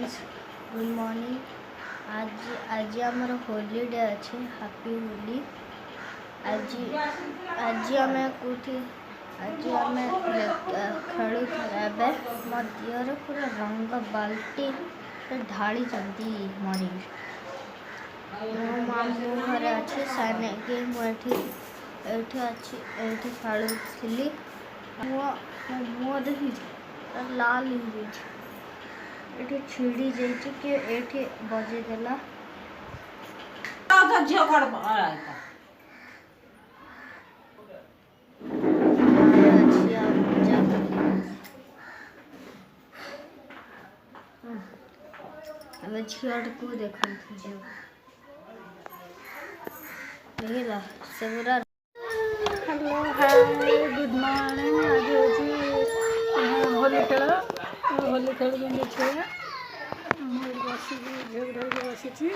Friends good morning. आज आज आमर होली डे अच्छे हैप्पी होली। आज आज आम कौटी आज आम खेलु थे मो दिहर पूरा रंग बाल्टी ढाली मरी मो मामू घर अच्छे साने के मुझे खेलुली मुँह देखी लाल ये छिड़ी जाइए कि ये बजेदेला झील को देखा देखला से पूरा हेलो हाय गुड मॉर्निंग। आज हूँ होली खेल छुआ बस झगड़ा बसी